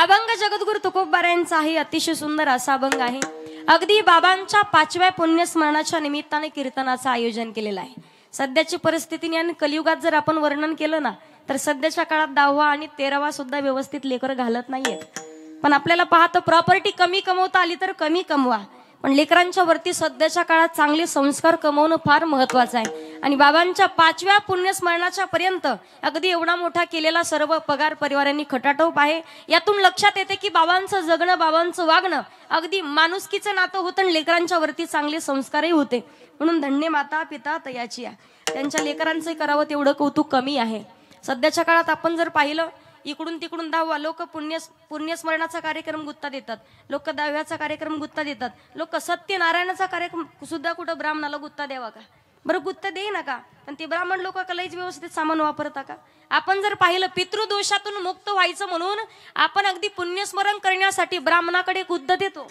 अभंग जगद्गुरु तुकोबारायांचा आहे, अतिशय सुंदर असा अभंग आहे। अगदी बाबांच्या 5व्या पुण्यस्मरणाच्या निमित्ताने कीर्तनाचं आयोजन केलेलं आहे। सध्याची परिस्थितीने आणि कलियुगात जर आपण वर्णन केलं ना तर सध्याच्या काळात 10वा आणि 13वा सुद्धा व्यवस्थित लेकर घालत नाहीयेत। पण आपल्याला पाहतो प्रॉपर्टी कमी कमवता आली तर कमी कमवा, पण लेकरांच्या वरती सध्याच्या काळात चांगले संस्कार कमवणं फार महत्त्वाचं आहे। आणि बाबांच्या 5व्या पुण्यस्मरणाच्या पर्यंत अगदी एवढा मोठा केलेला सर्व पगार परिवारांनी खटाटोप आहे। यातून लक्षात येते की बाबांचं जगणं, बाबांचं वागणं अगदी माणुसकीचं नातं होतं आणि लेकरांच्या वरती चांगले संस्कारही होते। म्हणून धन्य माता पिता तयाची त्यांच्या लेकरांचं करावं तेवढं कौतुक कमी आहे। सध्याच्या काळात आपण जर पाहिलं इकडून तिकडून 10वा लोक पुण्यस्मरणाचा कार्यक्रम गुत्ता देतात, लोक 10व्याचा कार्यक्रम गुत्ता देतात, लोक सत्यनारायणाचा कार्यक्रम सुद्धा कुठं ब्राह्मणाला गुत्ता द्यावा का? बरं गुत्ता देई नका, पण ते ब्राह्मण लोक कलाईच व्यवस्थित सामान वापरता का? आपण जर पाहिलं पितृदोषातून मुक्त व्हायचं म्हणून आपण अगदी पुण्यस्मरण करण्यासाठी ब्राह्मणाकडे गुत्ता देतो।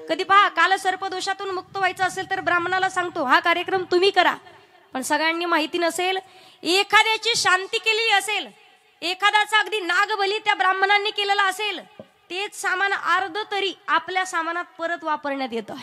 कधी पहा काल सर्पदोषातून मुक्त व्हायचं असेल तर ब्राह्मणाला सांगतो हा कार्यक्रम तुम्ही करा। पण सगळ्यांनी माहिती नसेल, एखाद्याची शांती केलेली असेल, एखाद्याचा अगदी नागबली त्या ब्राह्मणांनी केलेला असेल, तेच सामान अर्ध तरी आपल्या सामानात परत वापरण्यात येतं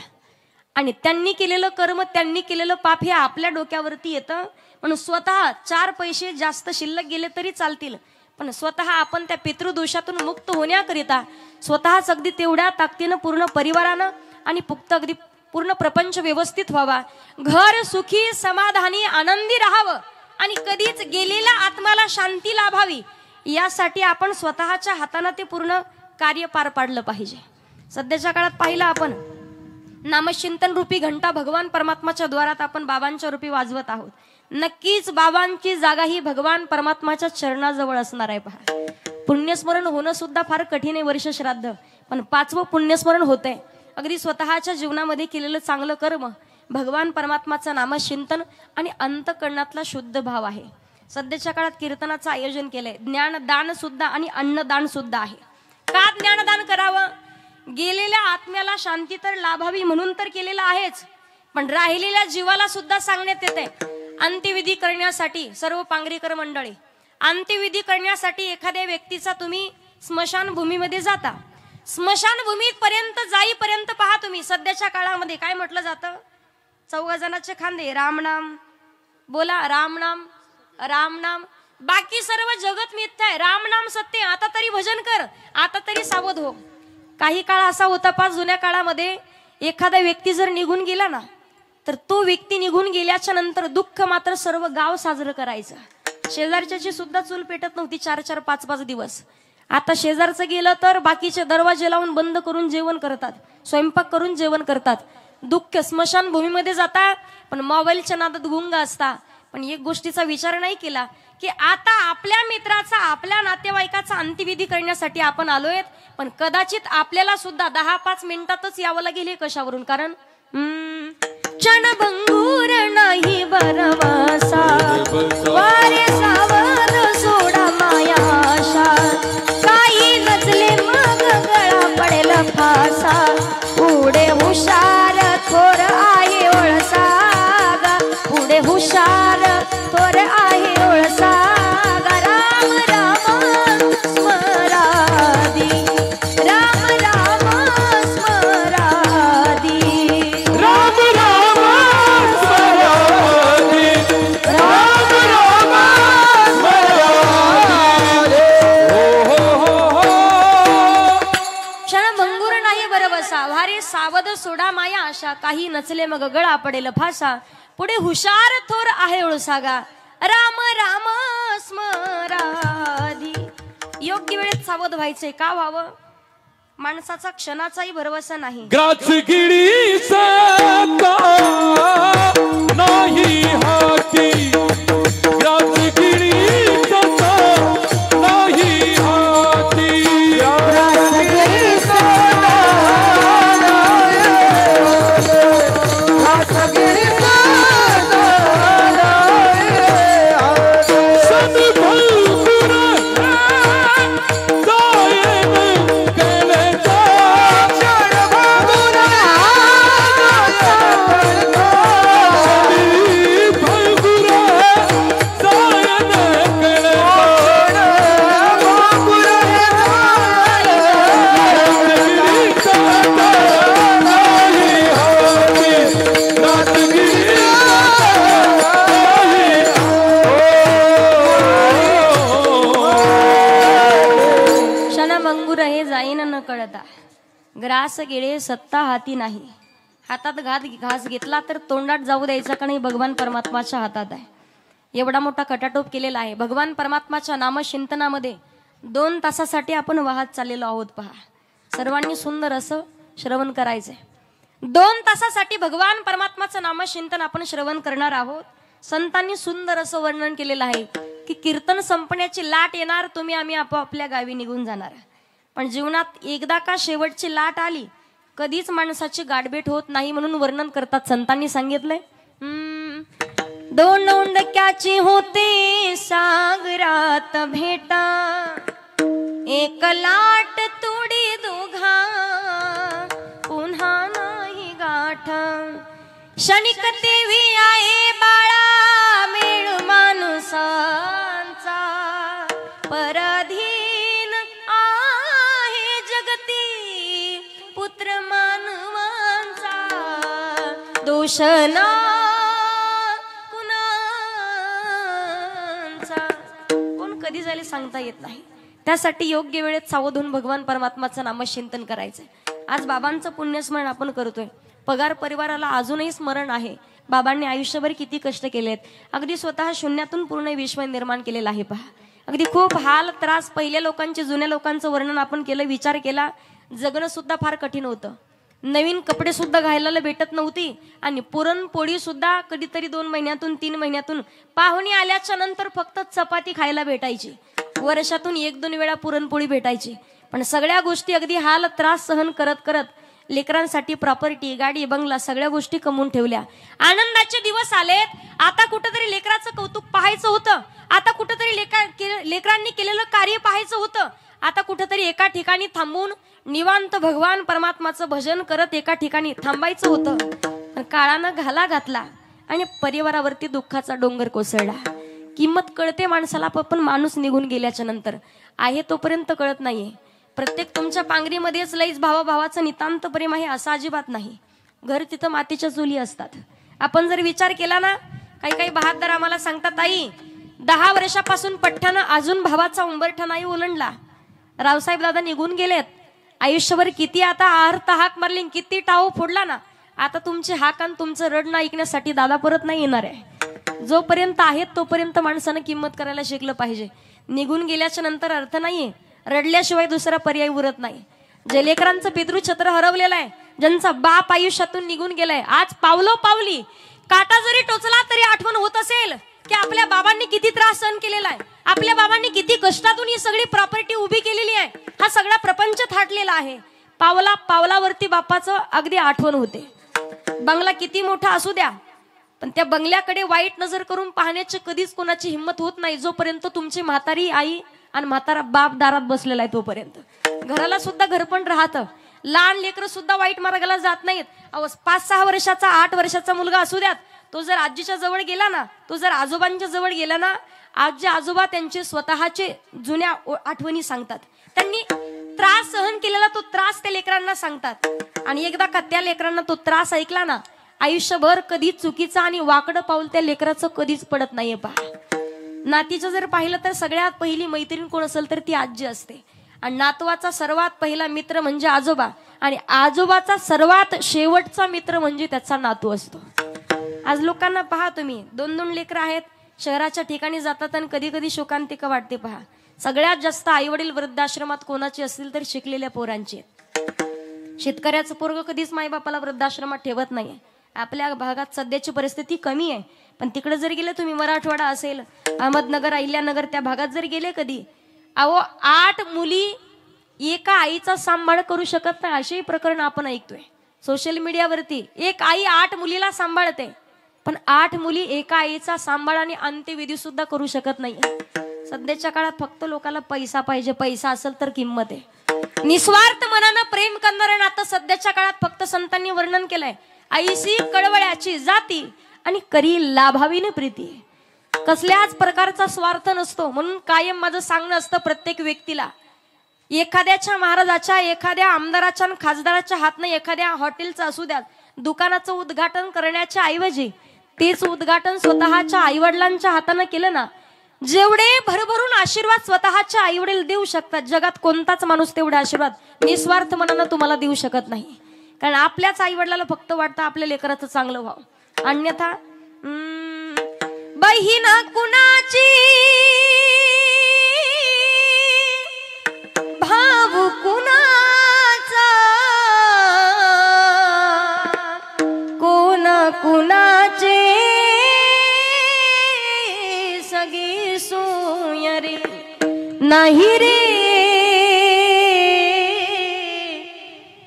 आणि त्यांनी केलेलं कर्म, त्यांनी केलेलं पाप हे आपल्या डोक्यावरती येतं। म्हणून स्वतः 4 पैसे जास्त शिल्लक गेले तरी चालतील, पण स्वतः आपण त्या पितृदोषातून मुक्त होण्याकरिता स्वतःच अगदी तेवढ्या ताकदीनं पूर्ण परिवारानं आणि पुक्त अगदी पूर्ण प्रपंच व्यवस्थित व्हावा, घर सुखी समाधानी आनंदी राहावं आणि कधीच गेलेल्या आत्म्याला शांती लाभावी यासाठी आपण स्वतःच्या हाताने ते पूर्ण कार्य पार पाडलं पाहिजे। सध्याच्या काळात पाहिलं आपण नामचिंतन रूपी घंटा भगवान परमात्माच्या द्वारात आपण बाबांच्या रूपी वाजवत आहोत। नक्कीच बाबांची जागा ही भगवान परमात्माच्या चरणाजवळ असणार आहे। पहा पुण्यस्मरण होणं सुद्धा फार कठीण आहे, वर्ष श्राद्ध, पण 5वं पुण्यस्मरण होतंय। अगदी स्वतःच्या जीवनामध्ये केलेलं चांगलं कर्म, भगवान परमात्माचं नामचिंतन आणि अंतःकरणातला शुद्ध भाव आहे। सध्याच्या काळात कीर्तनाचं आयोजन केलंय, ज्ञानदान सुद्धा आणि अन्नदान सुद्धा आहे। का ज्ञानदान करावं? गेलेल्या आत्म्याला शांती तर लाभावी म्हणून तर केलेलं आहेच, पण राहिलेल्या जीवाला सुद्धा सांगण्यात येते। अंत्यविधी करण्यासाठी सर्व पांगरीकर मंडळी, अंत्यविधी करण्यासाठी एखाद्या व्यक्तीचा तुम्ही स्मशानभूमीमध्ये जाता, स्मशानभूमीपर्यंत जाईपर्यंत पहा तुम्ही सध्याच्या काळामध्ये काय म्हटलं जातं? 4 जणांचे खांदे रामनाम बोला, रामनाम रामनाम, बाकी सर्व जगत मिथ्या आहे, रामनाम सत्य, आता तरी भजन कर, आता तरी सावध हो। काही काळ असा होता पाच जुन्या काळामध्ये एखादा व्यक्ती जर निघून गेला ना तर तो व्यक्ती निघून गेल्याच्या नंतर दुःख मात्र सर्व गाव साजरं करायचं। शेजारच्याची सुद्धा चूल पेटत नव्हती 4-4, 5-5 दिवस। आता शेजारचं गेलं तर बाकीचे दरवाजे लावून बंद करून जेवण करतात, स्वयंपाक करून जेवण करतात। दुःख स्मशानभूमीमध्ये जाता पण मोबाईलच्या नादात गुंग असता, पण एक गोष्टीचा विचार नाही केला की आता आपल्या मित्राचा, आपल्या नातेवाईकाचा अंत्यविधी करण्यासाठी आपण आलोय, पण कदाचित आपल्याला सुद्धा 10-5 मिनिटातच यावं लागेल। हे कशावरून? कारण क्षणभंगूर नाही बरवासा, वारे सावध सोडा माया आशा, काही नचले मग गळा पडेल फासा, पुढे हुशार थोर आहे ओळसा गा, पुढे हुशार थोर आहे ओळसा गा, राम राम स्मरादी, राम राम स्मरादी, राम राम स्मरादी, राम राम स्मरादी, हो क्षणभंगूर नाही बरवसा, वारे सावध सोडा माया आशा, काही नचले मग गळा पडेल फासा, पुढे हुशार थोर आहे ओळसा गा, राम राम स्मरादी। योग्य वेळेत सावध व्हायचंय। का व्हावं? माणसाचा क्षणाचाही भरवसा नाही। ग्रासगिरीचा नाही हाती, ग्रासगिरीचा नाही हाती, ग्रासगिरीचा अंगुर हे जाईन न कळता, ग्रास गेळे सत्ता हाती नाही. हातात घास घेतला तर तोंडात जाऊ द्यायचा का नाही, भगवान परमात्माच्या हातात आहे. एवढा मोठा कटाटोप केलेला आहे. भगवान परमात्माच्या नामचिंतनामध्ये 2 तासासाठी आपण वाहत चाललेलो आहोत. पहा, सर्वांनी सुंदर असं श्रवण करायचंय. 2 तासासाठी भगवान परमात्माचं नामचिंतन आपण श्रवण करणार आहोत. संतांनी सुंदर असं वर्णन केलेलं आहे की कीर्तन संपण्याची लाट येणार, तुम्ही आम्ही आपापल्या गावी निघून जाणार. पण जीवनात एकदा का शेवटची लाट आली, कधीच माणसाची गाठभेट होत नाही म्हणून वर्णन करतात. संतांनी सांगितलंय, 2 ओंडक्याची होते सागरात भेटा, एक लाट तुडी दोघा पुन्हा नाही गाठ. क्षणिक देवी आहे बाळा मेळ माणसांचा, पराधीन आहे जगती पुत्र मानवांचा. दोष ना कुणाचा कोण कधी झाले सांगता येत नाही. त्यासाठी योग्य वेळेत सावध होऊन भगवान परमात्माचं नामचिंतन करायचंय. आज बाबांचं पुण्यस्मरण आपण करतोय. पगार परिवाराला अजूनही स्मरण आहे. बाबांनी आयुष्यभर किती कष्ट केलेत. अगदी स्वतः शून्यातून पूर्ण विश्व निर्माण केलेलं आहे. पहा, अगदी खूप हाल त्रास, पहिल्या लोकांचे जुन्या लोकांचं वर्णन आपण केलं, विचार केला. जगणं सुद्धा फार कठीण होतं. नवीन कपडे सुद्धा घालायला भेटत नव्हती आणि पुरणपोळी सुद्धा कधीतरी 2 महिन्यातून 3 महिन्यातून पाहुणे आल्याच्या नंतर फक्त चपाती खायला भेटायची. वर्षातून 1-2 वेळा पुरणपोळी भेटायची. पण सगळ्या गोष्टी अगदी हाल त्रास सहन करत करत लेकरांसाठी प्रॉपर्टी, गाडी, बंगला सगळ्या गोष्टी कमवून ठेवल्या. आनंदाचे दिवस आलेत. आता कुठेतरी लेकराचं कौतुक पाहायचं होतं. आता कुठेतरी लेकरांनी केलेलं कार्य पाहायचं होतं. आता कुठेतरी एका ठिकाणी थांबून निवांत भगवान परमात्माचं भजन करत एका ठिकाणी थांबायचं होतं. पण काळानं घाला घातला आणि परिवारावरती दुःखाचा डोंगर कोसळला. किंमत कळते माणसाला, पण माणूस निघून गेल्याच्या नंतर आहे तोपर्यंत कळत नाहीये. प्रत्येक तुमच्या पांगरीमध्येच लईच भावाभावाचं नितांत प्रेम आहे असं अजिबात नाही. घर तिथं मातीच्या चुली असतात. आपण जर विचार केला ना, काही बहादर आम्हाला सांगतात, आई 10 वर्षापासून पठ्ठानं अजून भावाचा उंबरठा नाही ओलांडला. रावसाहेब दादा निघून गेलेत. आयुष्यभर किती आता अर्थ हाक मारली, किती टाऊ फोडला ना, आता तुमचे हाक आणि तुमचं रडणं ऐकण्यासाठी दादा परत नाही येणार आहे. जोपर्यंत आहेत तोपर्यंत माणसानं किंमत करायला शिकलं पाहिजे. निघून गेल्याच्या नंतर अर्थ नाहीये. रडल्याशिवाय दुसरा पर्याय उरत नाही. जे लेकरांचं पितृछत्र हरवलेलं आहे, ज्यांचा बाप आयुष्यातून निघून गेलाय, आज पावली काटा जरी टोचला तरी आठवण होत असेल की आपल्या बाबांनी किती त्रास सहन केलेला आहे, आपल्या बाबांनी किती कष्टातून ही सगळी प्रॉपर्टी उभी केलेली आहे. हा सगळा प्रपंच थाटलेला आहे. पावलावरती बापाचं अगदी आठवण होते. बंगला किती मोठा असू द्या, पण त्या बंगल्याकडे वाईट नजर करून पाहण्याची कधीच कोणाची हिंमत होत नाही जोपर्यंत तुमची म्हातारी आई आणि म्हातारा बाप दारात बसलेला आहे तोपर्यंत. घराला सुद्धा घरपण राहतं. लहान लेकरं सुद्धा वाईट मार्गाला जात नाहीत. 5-6 वर्षाचा 8 वर्षाचा मुलगा असू द्यात, तो जर आजीच्या जवळ गेला ना, तो जर आजोबांच्या जवळ गेला ना, आजी आजोबा त्यांचे स्वतःचे जुन्या आठवणी सांगतात. त्यांनी त्रास सहन केलेला तो त्रास त्या लेकरांना सांगतात. आणि एकदा का त्या लेकरांना तो त्रास ऐकला ना, आयुष्यभर कधीच चुकीचा आणि वाकडं पाऊल त्या लेकराचं कधीच पडत नाहीये. पहा, नातीचं जर पाहिलं तर सगळ्यात पहिली मैत्रीण कोण असेल तर ती आजी असते. आणि नातवाचा सर्वात पहिला मित्र म्हणजे आजोबा, आणि आजोबाचा सर्वात शेवटचा मित्र म्हणजे त्याचा नातू असतो. आज लोकांना पहा तुम्ही, 2-2 लेकरं आहेत, शहराच्या ठिकाणी जातात आणि कधी कधी शोकांतिका वाटते. पहा, सगळ्यात जास्त आईवडील वृद्धाश्रमात कोणाची असतील तर शिकलेल्या पोरांची. शेतकऱ्याचं पोरग कधीच माईबापाला वृद्धाश्रमात ठेवत नाहीये. आपल्या भागात सध्याची परिस्थिती कमी आहे, पण तिकडे जर गेले तुम्ही, मराठवाडा असेल, अहमदनगर, अहिल्यानगर, त्या भागात जर गेले कधी, 8 मुली एका आईचा सांभाळ करू शकत नाही अशी प्रकरण आपण ऐकतोय सोशल मीडियावरती. एक आई 8 मुलीला सांभाळते, पण 8 मुली एका आईचा सांभाळ आणि अंत्यविधी सुद्धा करू शकत नाही. सध्याच्या काळात फक्त लोकांना पैसा पाहिजे. पैसा असेल तर किंमत आहे. निस्वार्थ मनानं प्रेम करणारं नातं सध्याच्या काळात फक्त संतांनी वर्णन केलंय. आईशी कळवळ्याची जाती आणि करी लाभावीन प्रीती. कसल्याच प्रकारचा स्वार्थ नसतो. म्हणून कायम माझं सांगणं असतं प्रत्येक व्यक्तीला, एखाद्याच्या महाराजाच्या, एखाद्या आमदाराच्या, खासदाराच्या हातनं एखाद्या हॉटेलचं असू द्या, दुकानाचं उद्घाटन करण्याच्या ऐवजी तेच उद्घाटन स्वतःच्या आईवडिलांच्या हातानं केलं ना, जेवढे भरभरून आशीर्वाद स्वतःच्या आई वडील देऊ शकतात, जगात कोणताच माणूस तेवढे आशीर्वाद निस्वार्थ मनानं तुम्हाला देऊ शकत नाही. कारण आपल्याच आई वडिलाला फक्त वाटतं आपल्या लेकराचं चांगलं व्हावं. अन्यथा बहीण कुणाची, भाऊ कुणाचा, कोण कुणाचे सगळे सोयरे नाही रे,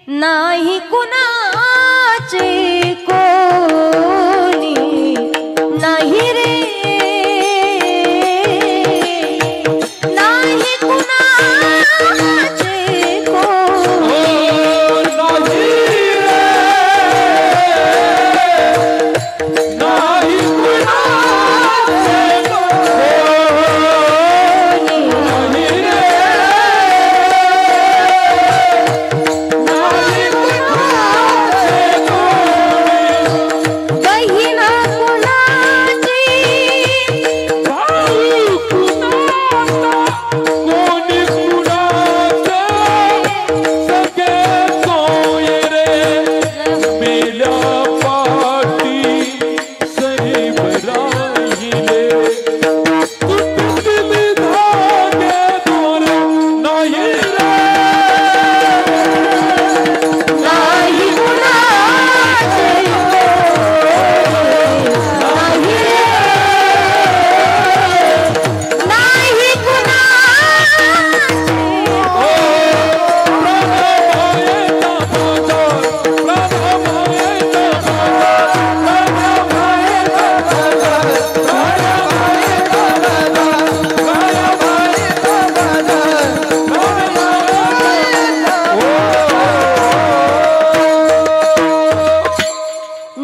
नाही कुणाचे कोणी नाही रे, नाही कुणाचे कोणी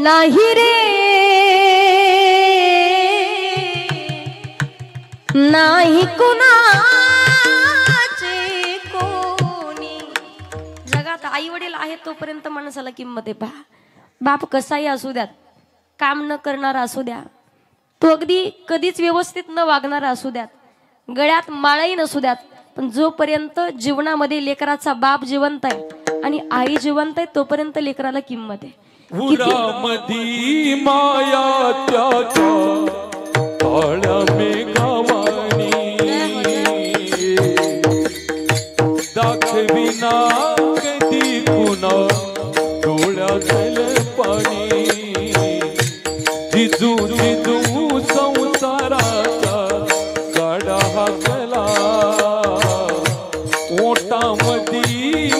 नाही रे, नाही कुणाचे कोणी. जगात आई वडील आहेत तोपर्यंत माणसाला किंमत आहे. पहा, बाप कसाही असू द्यात, काम न करणारा असू द्या, तो अगदी कधीच व्यवस्थित न वागणारा असू द्यात, गळ्यात माळाही नसू द्यात, पण जोपर्यंत जीवनामध्ये लेकराचा बाप जिवंत आहे आणि आई जिवंत आहे तोपर्यंत लेकराला किंमत आहे. उरामधी माया त्याच्या काळ्या मेघावानी दाखविना कधी कुणा डोळ्यातलं पाणी. जिजू जिजू संसाराचा गाडा हाकला, ओटामधी